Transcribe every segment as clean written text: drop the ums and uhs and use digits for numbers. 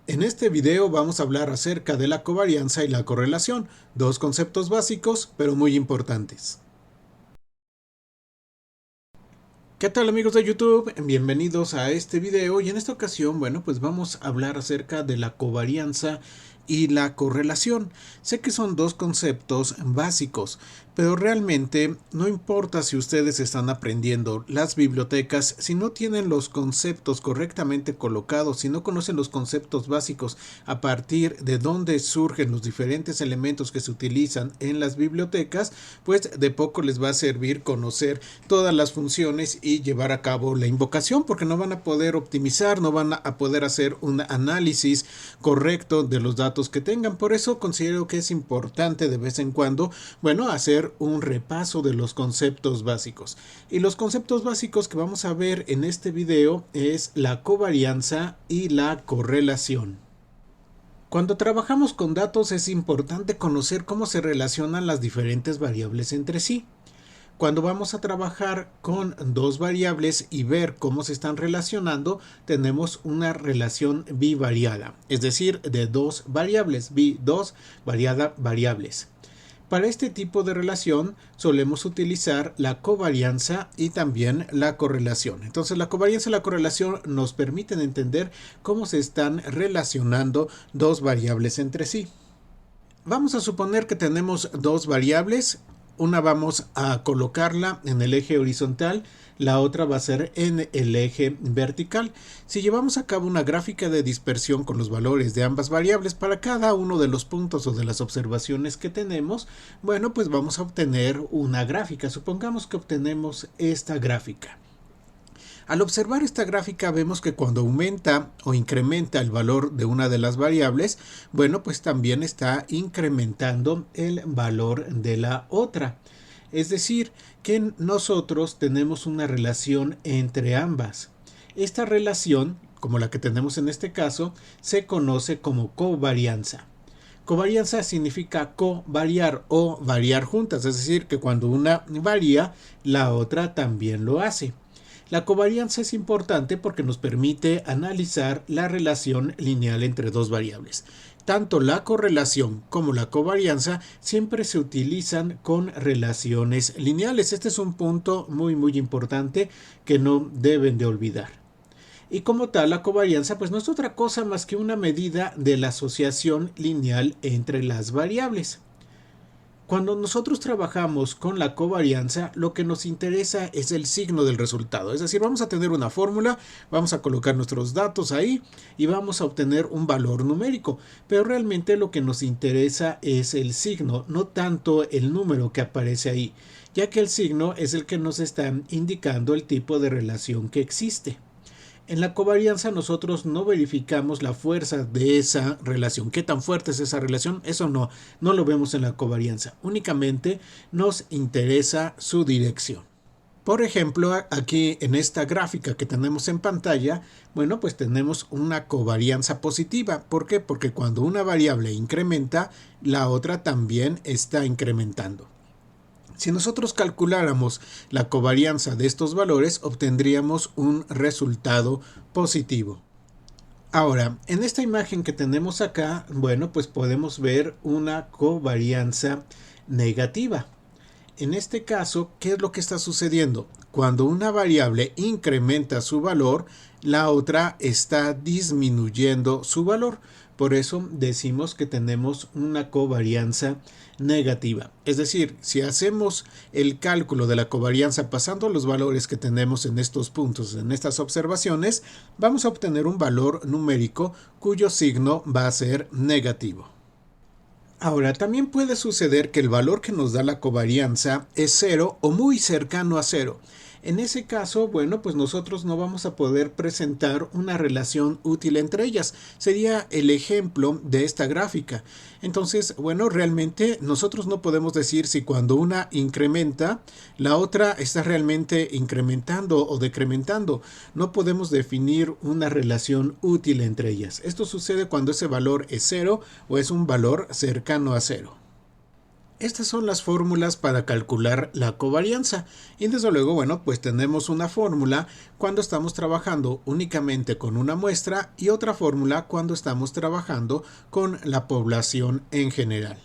En este video vamos a hablar acerca de la covarianza y la correlación, dos conceptos básicos pero muy importantes. ¿Qué tal amigos de YouTube? Bienvenidos a este video y en esta ocasión, pues vamos a hablar acerca de la covarianza y la correlación. Sé que son dos conceptos básicos, pero realmente no importa si ustedes están aprendiendo las bibliotecas, si no tienen los conceptos correctamente colocados, si no conocen los conceptos básicos a partir de dónde surgen los diferentes elementos que se utilizan en las bibliotecas, pues de poco les va a servir conocer todas las funciones y llevar a cabo la invocación, porque no van a poder optimizar, no van a poder hacer un análisis correcto de los datos que tengan. Por eso considero que es importante de vez en cuando, hacer un repaso de los conceptos básicos. Y los conceptos básicos que vamos a ver en este video es la covarianza y la correlación. Cuando trabajamos con datos es importante conocer cómo se relacionan las diferentes variables entre sí. Cuando vamos a trabajar con dos variables y ver cómo se están relacionando, tenemos una relación bivariada, es decir, de dos variables, dos variables. Para este tipo de relación solemos utilizar la covarianza y también la correlación. Entonces la covarianza y la correlación nos permiten entender cómo se están relacionando dos variables entre sí. Vamos a suponer que tenemos dos variables. Una vamos a colocarla en el eje horizontal, la otra va a ser en el eje vertical. Si llevamos a cabo una gráfica de dispersión con los valores de ambas variables para cada uno de los puntos o de las observaciones que tenemos, pues vamos a obtener una gráfica. Supongamos que obtenemos esta gráfica. Al observar esta gráfica vemos que cuando aumenta o incrementa el valor de una de las variables, pues también está incrementando el valor de la otra. Es decir, que nosotros tenemos una relación entre ambas. Esta relación, como la que tenemos en este caso, se conoce como covarianza. Covarianza significa covariar o variar juntas, es decir, que cuando una varía, la otra también lo hace. La covarianza es importante porque nos permite analizar la relación lineal entre dos variables. Tanto la correlación como la covarianza siempre se utilizan con relaciones lineales. Este es un punto muy importante que no deben de olvidar. Y como tal, la covarianza no es otra cosa más que una medida de la asociación lineal entre las variables. Cuando nosotros trabajamos con la covarianza, lo que nos interesa es el signo del resultado. Es decir, vamos a tener una fórmula, vamos a colocar nuestros datos ahí y vamos a obtener un valor numérico. Pero realmente lo que nos interesa es el signo, no tanto el número que aparece ahí, ya que el signo es el que nos está indicando el tipo de relación que existe. En la covarianza nosotros no verificamos la fuerza de esa relación. ¿Qué tan fuerte es esa relación? Eso no lo vemos en la covarianza. Únicamente nos interesa su dirección. Por ejemplo, aquí en esta gráfica que tenemos en pantalla, pues tenemos una covarianza positiva. ¿Por qué? Porque cuando una variable incrementa, la otra también está incrementando. Si nosotros calculáramos la covarianza de estos valores, obtendríamos un resultado positivo. Ahora, en esta imagen que tenemos acá, pues podemos ver una covarianza negativa. En este caso, ¿qué es lo que está sucediendo? Cuando una variable incrementa su valor, la otra está disminuyendo su valor. Por eso decimos que tenemos una covarianza negativa. Es decir, si hacemos el cálculo de la covarianza pasando los valores que tenemos en estos puntos, en estas observaciones, vamos a obtener un valor numérico cuyo signo va a ser negativo. Ahora, también puede suceder que el valor que nos da la covarianza es 0 o muy cercano a 0. En ese caso, pues nosotros no vamos a poder presentar una relación útil entre ellas. Sería el ejemplo de esta gráfica. Entonces, realmente nosotros no podemos decir si cuando una incrementa, la otra está realmente incrementando o decrementando. No podemos definir una relación útil entre ellas. Esto sucede cuando ese valor es 0 o es un valor cercano a 0. Estas son las fórmulas para calcular la covarianza y desde luego, bueno, pues tenemos una fórmula cuando estamos trabajando únicamente con una muestra y otra fórmula cuando estamos trabajando con la población en general.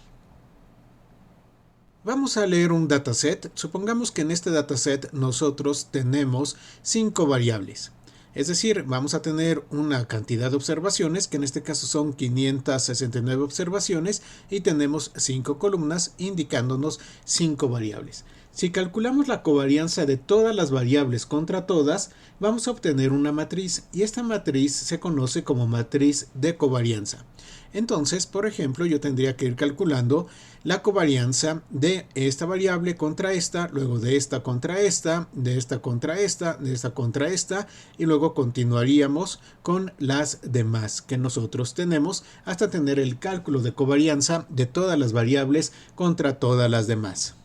Vamos a leer un dataset. Supongamos que en este dataset nosotros tenemos 5 variables. Es decir, vamos a tener una cantidad de observaciones, que en este caso son 569 observaciones, y tenemos 5 columnas indicándonos 5 variables. Si calculamos la covarianza de todas las variables contra todas, vamos a obtener una matriz, y esta matriz se conoce como matriz de covarianza. Entonces, por ejemplo, yo tendría que ir calculando la covarianza de esta variable contra esta, luego de esta contra esta, de esta contra esta, de esta contra esta, y luego continuaríamos con las demás que nosotros tenemos hasta tener el cálculo de covarianza de todas las variables contra todas las demás.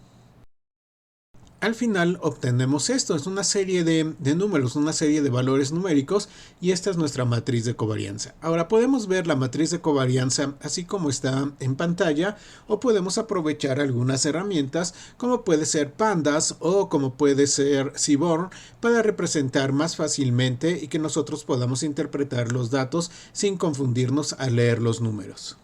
Al final obtenemos esto, es una serie de números, una serie de valores numéricos, y esta es nuestra matriz de covarianza. Ahora podemos ver la matriz de covarianza así como está en pantalla, o podemos aprovechar algunas herramientas como puede ser Pandas o como puede ser Seaborn para representar más fácilmente y que nosotros podamos interpretar los datos sin confundirnos al leer los números.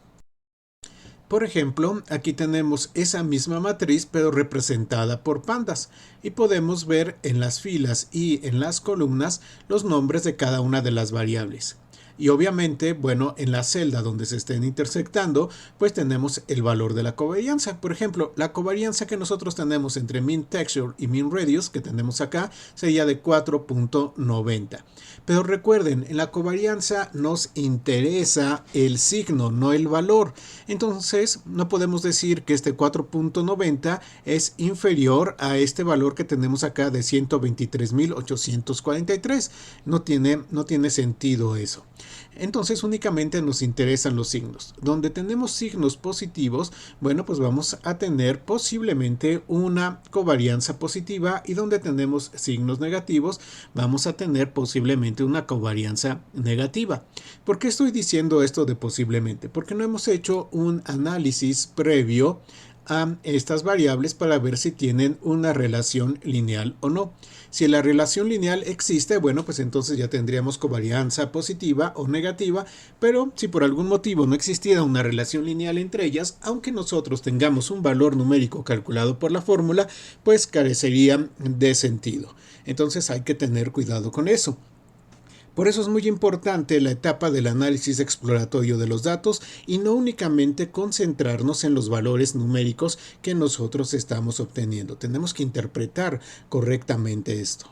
Por ejemplo, aquí tenemos esa misma matriz pero representada por pandas y podemos ver en las filas y en las columnas los nombres de cada una de las variables. Y obviamente, bueno, en la celda donde se estén intersectando, pues tenemos el valor de la covarianza. Por ejemplo, la covarianza que nosotros tenemos entre mean texture y mean radius, que tenemos acá, sería de 4.90. Pero recuerden, en la covarianza nos interesa el signo, no el valor. Entonces, no podemos decir que este 4.90 es inferior a este valor que tenemos acá de 123.843. No tiene sentido eso. Entonces únicamente nos interesan los signos. Donde tenemos signos positivos, bueno, pues vamos a tener posiblemente una covarianza positiva, y donde tenemos signos negativos, vamos a tener posiblemente una covarianza negativa. ¿Por qué estoy diciendo esto de posiblemente? Porque no hemos hecho un análisis previo a estas variables para ver si tienen una relación lineal o no. Si la relación lineal existe, bueno, pues entonces ya tendríamos covarianza positiva o negativa, pero si por algún motivo no existiera una relación lineal entre ellas, aunque nosotros tengamos un valor numérico calculado por la fórmula, pues carecería de sentido. Entonces hay que tener cuidado con eso. Por eso es muy importante la etapa del análisis exploratorio de los datos y no únicamente concentrarnos en los valores numéricos que nosotros estamos obteniendo. Tenemos que interpretar correctamente esto.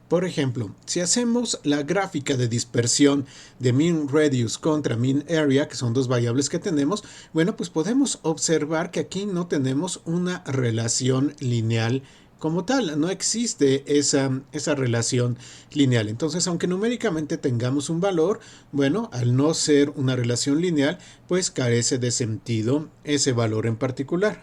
Por ejemplo, si hacemos la gráfica de dispersión de mean radius contra mean area, que son dos variables que tenemos, bueno, pues podemos observar que aquí no tenemos una relación lineal como tal, no existe esa relación lineal. Entonces, aunque numéricamente tengamos un valor, bueno, al no ser una relación lineal, pues carece de sentido ese valor en particular.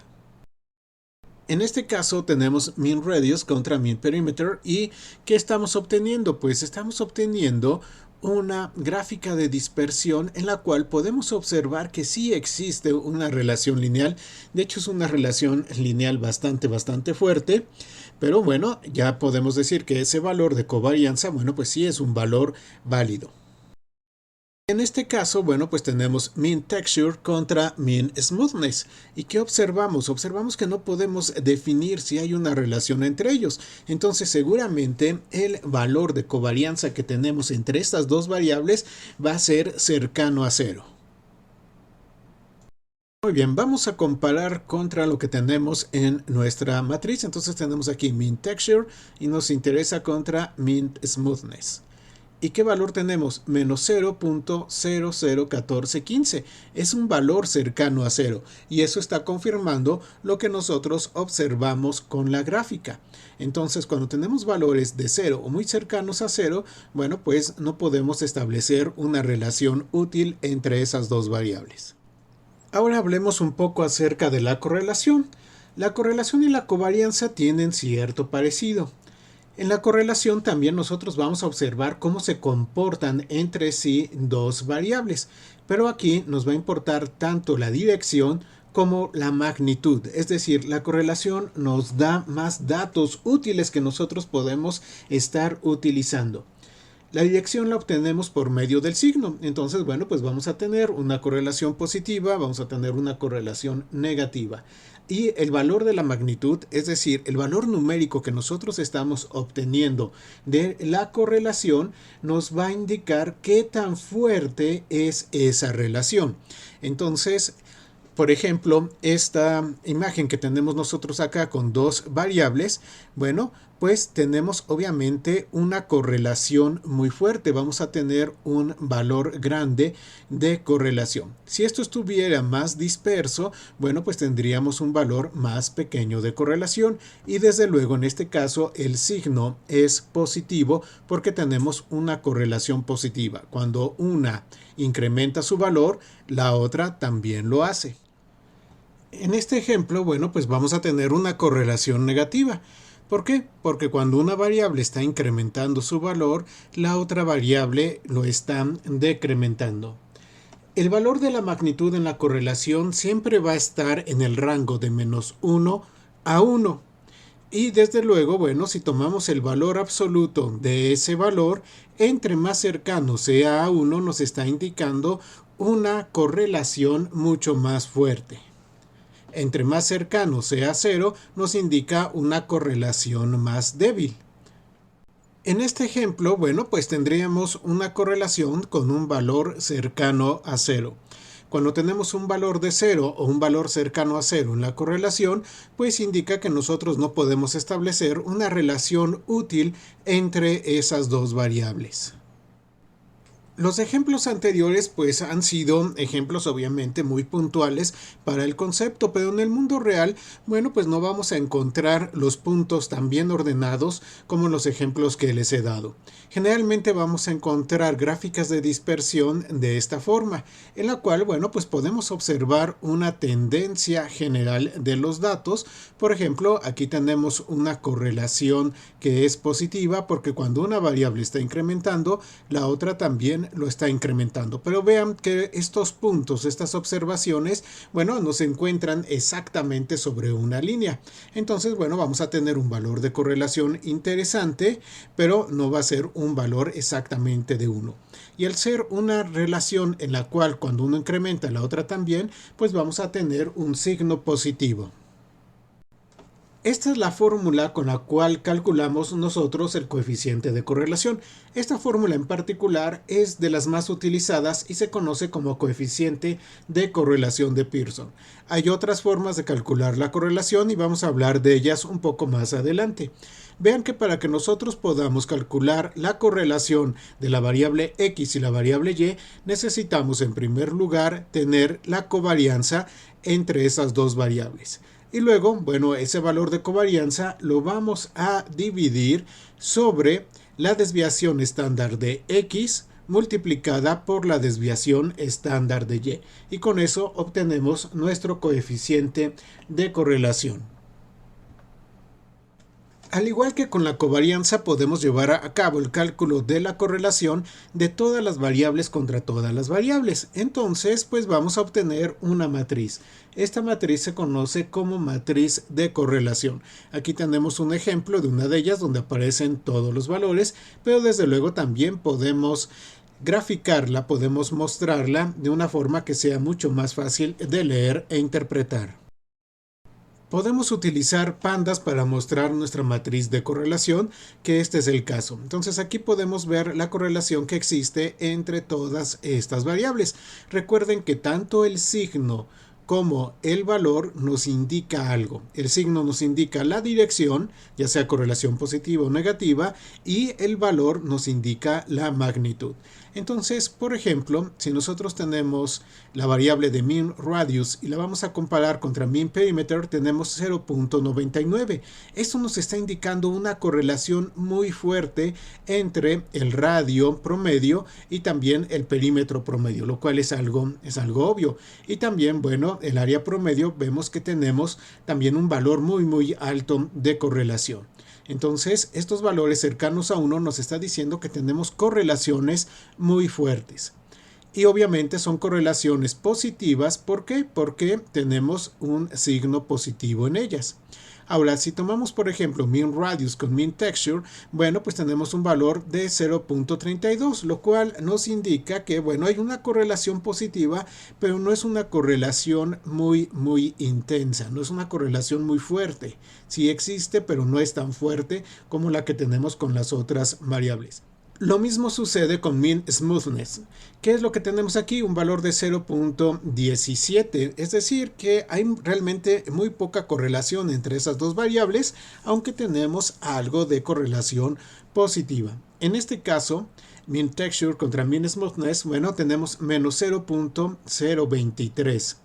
En este caso tenemos mean radius contra mean perimeter, y ¿qué estamos obteniendo? Pues estamos obteniendo una gráfica de dispersión en la cual podemos observar que sí existe una relación lineal. De hecho, es una relación lineal bastante fuerte, pero bueno, ya podemos decir que ese valor de covarianza, bueno, pues sí es un valor válido. En este caso, bueno, pues tenemos mean texture contra mean smoothness. ¿Y qué observamos? Observamos que no podemos definir si hay una relación entre ellos. Entonces, seguramente el valor de covarianza que tenemos entre estas dos variables va a ser cercano a 0. Muy bien, vamos a comparar contra lo que tenemos en nuestra matriz. Entonces tenemos aquí mean texture y nos interesa contra mean smoothness. ¿Y qué valor tenemos? Menos 0.001415. Es un valor cercano a 0. Y eso está confirmando lo que nosotros observamos con la gráfica. Entonces, cuando tenemos valores de 0 o muy cercanos a 0, bueno, pues no podemos establecer una relación útil entre esas dos variables. Ahora hablemos un poco acerca de la correlación. La correlación y la covarianza tienen cierto parecido. En la correlación también nosotros vamos a observar cómo se comportan entre sí dos variables, pero aquí nos va a importar tanto la dirección como la magnitud, es decir, la correlación nos da más datos útiles que nosotros podemos estar utilizando. La dirección la obtenemos por medio del signo. Entonces, bueno, pues vamos a tener una correlación positiva, vamos a tener una correlación negativa. Y el valor de la magnitud, es decir, el valor numérico que nosotros estamos obteniendo de la correlación, nos va a indicar qué tan fuerte es esa relación. Entonces, por ejemplo, esta imagen que tenemos nosotros acá con dos variables, bueno, pues tenemos obviamente una correlación muy fuerte. Vamos a tener un valor grande de correlación. Si esto estuviera más disperso, bueno, pues tendríamos un valor más pequeño de correlación. Y desde luego en este caso el signo es positivo porque tenemos una correlación positiva. Cuando una incrementa su valor, la otra también lo hace. En este ejemplo, bueno, pues vamos a tener una correlación negativa. ¿Por qué? Porque cuando una variable está incrementando su valor, la otra variable lo está decrementando. El valor de la magnitud en la correlación siempre va a estar en el rango de menos 1 a 1. Y desde luego, bueno, si tomamos el valor absoluto de ese valor, entre más cercano sea a 1, nos está indicando una correlación mucho más fuerte. Entre más cercano sea a 0, nos indica una correlación más débil. En este ejemplo, bueno, pues tendríamos una correlación con un valor cercano a 0. Cuando tenemos un valor de 0 o un valor cercano a 0 en la correlación, pues indica que nosotros no podemos establecer una relación útil entre esas dos variables. Los ejemplos anteriores pues han sido ejemplos obviamente muy puntuales para el concepto, pero en el mundo real, bueno, pues no vamos a encontrar los puntos tan bien ordenados como los ejemplos que les he dado. Generalmente vamos a encontrar gráficas de dispersión de esta forma, en la cual, bueno, pues podemos observar una tendencia general de los datos. Por ejemplo, aquí tenemos una correlación que es positiva porque cuando una variable está incrementando, la otra también lo está incrementando. Pero vean que estos puntos, estas observaciones, bueno, no se encuentran exactamente sobre una línea. Entonces, bueno, vamos a tener un valor de correlación interesante, pero no va a ser un valor exactamente de 1. Y al ser una relación en la cual cuando uno incrementa la otra también, pues vamos a tener un signo positivo. Esta es la fórmula con la cual calculamos nosotros el coeficiente de correlación. Esta fórmula en particular es de las más utilizadas y se conoce como coeficiente de correlación de Pearson. Hay otras formas de calcular la correlación y vamos a hablar de ellas un poco más adelante. Vean que para que nosotros podamos calcular la correlación de la variable X y la variable Y, necesitamos en primer lugar tener la covarianza entre esas dos variables. Y luego, bueno, ese valor de covarianza lo vamos a dividir sobre la desviación estándar de X multiplicada por la desviación estándar de Y. Y con eso obtenemos nuestro coeficiente de correlación. Al igual que con la covarianza, podemos llevar a cabo el cálculo de la correlación de todas las variables contra todas las variables. Entonces, pues vamos a obtener una matriz. Esta matriz se conoce como matriz de correlación. Aquí tenemos un ejemplo de una de ellas donde aparecen todos los valores, pero desde luego también podemos graficarla, podemos mostrarla de una forma que sea mucho más fácil de leer e interpretar. Podemos utilizar pandas para mostrar nuestra matriz de correlación, que este es el caso. Entonces aquí podemos ver la correlación que existe entre todas estas variables. Recuerden que tanto el signo como el valor nos indica algo. El signo nos indica la dirección, ya sea correlación positiva o negativa, y el valor nos indica la magnitud. Entonces, por ejemplo, si nosotros tenemos la variable de mean radius y la vamos a comparar contra mean perimeter, tenemos 0.99. Esto nos está indicando una correlación muy fuerte entre el radio promedio y también el perímetro promedio, lo cual es algo obvio. Y también, bueno, el área promedio vemos que tenemos también un valor muy alto de correlación. Entonces, estos valores cercanos a 1 nos está diciendo que tenemos correlaciones muy fuertes. Y obviamente son correlaciones positivas. ¿Por qué? Porque tenemos un signo positivo en ellas. Ahora, si tomamos por ejemplo mean radius con mean texture, bueno, pues tenemos un valor de 0.32, lo cual nos indica que, bueno, hay una correlación positiva, pero no es una correlación muy intensa, no es una correlación muy fuerte. Sí existe, pero no es tan fuerte como la que tenemos con las otras variables. Lo mismo sucede con mean smoothness. ¿Qué es lo que tenemos aquí? Un valor de 0.17. Es decir, que hay realmente muy poca correlación entre esas dos variables, aunque tenemos algo de correlación positiva. En este caso, mean texture contra mean smoothness, bueno, tenemos menos 0.023.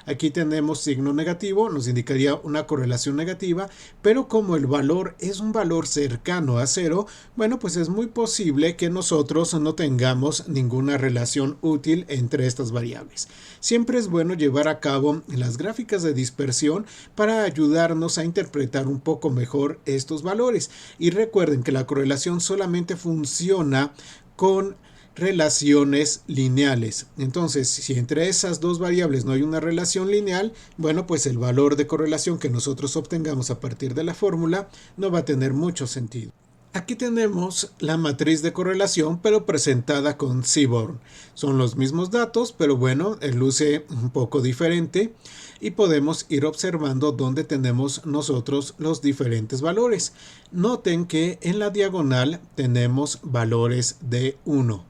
Aquí tenemos signo negativo, nos indicaría una correlación negativa, pero como el valor es un valor cercano a cero, bueno, pues es muy posible que nosotros no tengamos ninguna relación útil entre estas variables. Siempre es bueno llevar a cabo las gráficas de dispersión para ayudarnos a interpretar un poco mejor estos valores. Y recuerden que la correlación solamente funciona con relaciones lineales. Entonces, si entre esas dos variables no hay una relación lineal, bueno, pues el valor de correlación que nosotros obtengamos a partir de la fórmula no va a tener mucho sentido. Aquí tenemos la matriz de correlación, pero presentada con Seaborn. Son los mismos datos, pero bueno, luce un poco diferente y podemos ir observando dónde tenemos nosotros los diferentes valores. Noten que en la diagonal tenemos valores de 1.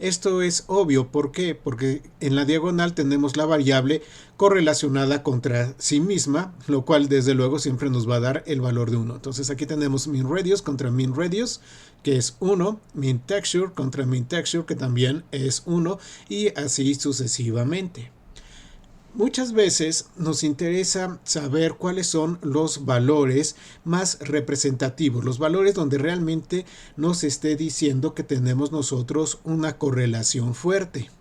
Esto es obvio, ¿por qué? Porque en la diagonal tenemos la variable correlacionada contra sí misma, lo cual desde luego siempre nos va a dar el valor de 1. Entonces aquí tenemos mean radius contra mean radius, que es 1, mean texture contra mean texture, que también es 1, y así sucesivamente. Muchas veces nos interesa saber cuáles son los valores más representativos, los valores donde realmente nos esté diciendo que tenemos nosotros una correlación fuerte.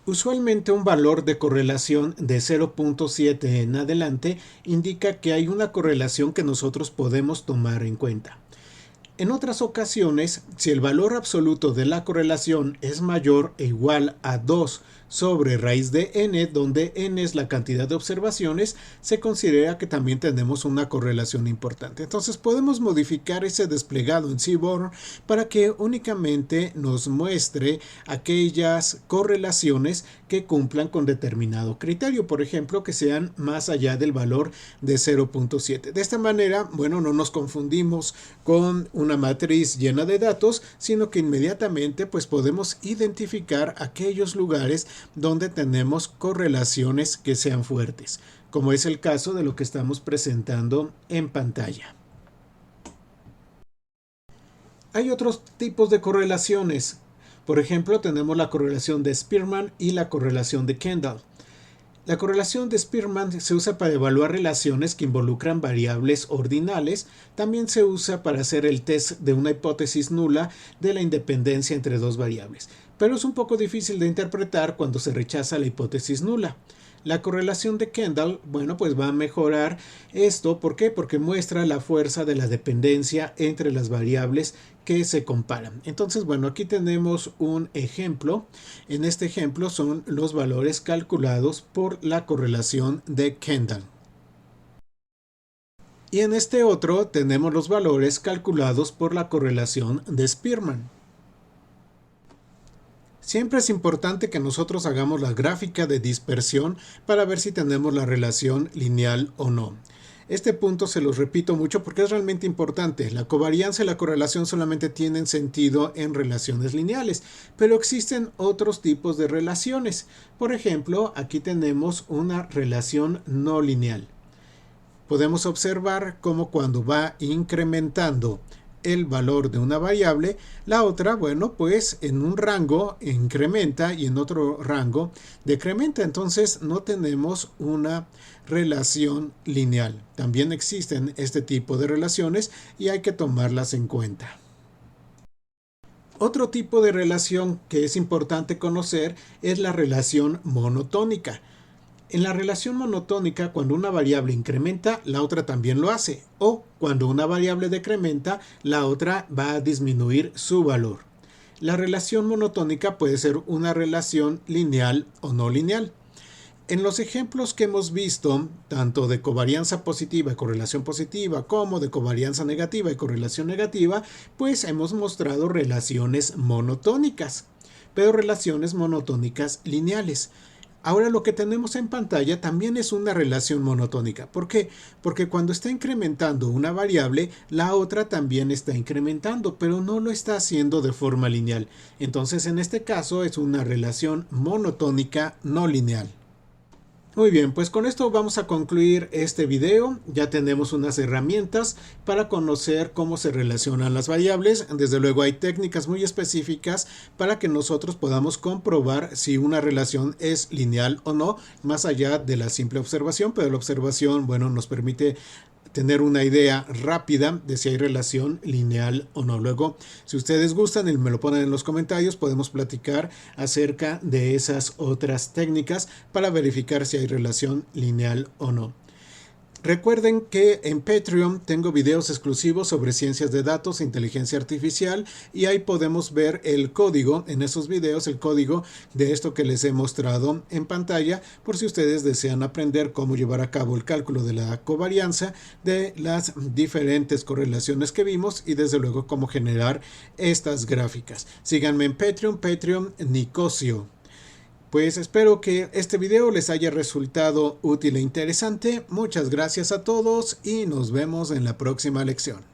Usualmente un valor de correlación de 0.7 en adelante indica que hay una correlación que nosotros podemos tomar en cuenta. En otras ocasiones, si el valor absoluto de la correlación es mayor e igual a 2 sobre raíz de n, donde n es la cantidad de observaciones, se considera que también tenemos una correlación importante. Entonces podemos modificar ese desplegado en Seaborn para que únicamente nos muestre aquellas correlaciones que cumplan con determinado criterio, por ejemplo, que sean más allá del valor de 0.7. De esta manera, bueno, no nos confundimos con una matriz llena de datos, sino que inmediatamente pues podemos identificar aquellos lugares donde tenemos correlaciones que sean fuertes, como es el caso de lo que estamos presentando en pantalla. Hay otros tipos de correlaciones. Por ejemplo, tenemos la correlación de Spearman y la correlación de Kendall. La correlación de Spearman se usa para evaluar relaciones que involucran variables ordinales. También se usa para hacer el test de una hipótesis nula de la independencia entre dos variables. Pero es un poco difícil de interpretar cuando se rechaza la hipótesis nula. La correlación de Kendall, bueno, pues va a mejorar esto. ¿Por qué? Porque muestra la fuerza de la dependencia entre las variables que se comparan. Entonces, bueno, aquí tenemos un ejemplo. En este ejemplo son los valores calculados por la correlación de Kendall. Y en este otro tenemos los valores calculados por la correlación de Spearman. Siempre es importante que nosotros hagamos la gráfica de dispersión para ver si tenemos la relación lineal o no. Este punto se los repito mucho porque es realmente importante. La covarianza y la correlación solamente tienen sentido en relaciones lineales, pero existen otros tipos de relaciones. Por ejemplo, aquí tenemos una relación no lineal. Podemos observar cómo cuando va incrementando el valor de una variable, la otra, bueno, pues en un rango incrementa y en otro rango decrementa. Entonces no tenemos una relación lineal. También existen este tipo de relaciones y hay que tomarlas en cuenta. Otro tipo de relación que es importante conocer es la relación monotónica. En la relación monotónica, cuando una variable incrementa, la otra también lo hace. O cuando una variable decrementa, la otra va a disminuir su valor. La relación monotónica puede ser una relación lineal o no lineal. En los ejemplos que hemos visto, tanto de covarianza positiva y correlación positiva, como de covarianza negativa y correlación negativa, pues hemos mostrado relaciones monotónicas, pero relaciones monotónicas lineales. Ahora lo que tenemos en pantalla también es una relación monotónica. ¿Por qué? Porque cuando está incrementando una variable, la otra también está incrementando, pero no lo está haciendo de forma lineal. Entonces, en este caso es una relación monotónica no lineal. Muy bien, pues con esto vamos a concluir este video. Ya tenemos unas herramientas para conocer cómo se relacionan las variables. Desde luego hay técnicas muy específicas para que nosotros podamos comprobar si una relación es lineal o no, más allá de la simple observación, pero la observación, bueno, nos permite tener una idea rápida de si hay relación lineal o no. Luego, si ustedes gustan y me lo ponen en los comentarios, podemos platicar acerca de esas otras técnicas para verificar si hay relación lineal o no. Recuerden que en Patreon tengo videos exclusivos sobre ciencias de datos e inteligencia artificial y ahí podemos ver el código en esos videos, el código de esto que les he mostrado en pantalla por si ustedes desean aprender cómo llevar a cabo el cálculo de la covarianza de las diferentes correlaciones que vimos y desde luego cómo generar estas gráficas. Síganme en Patreon Nicosio. Pues espero que este video les haya resultado útil e interesante. Muchas gracias a todos y nos vemos en la próxima lección.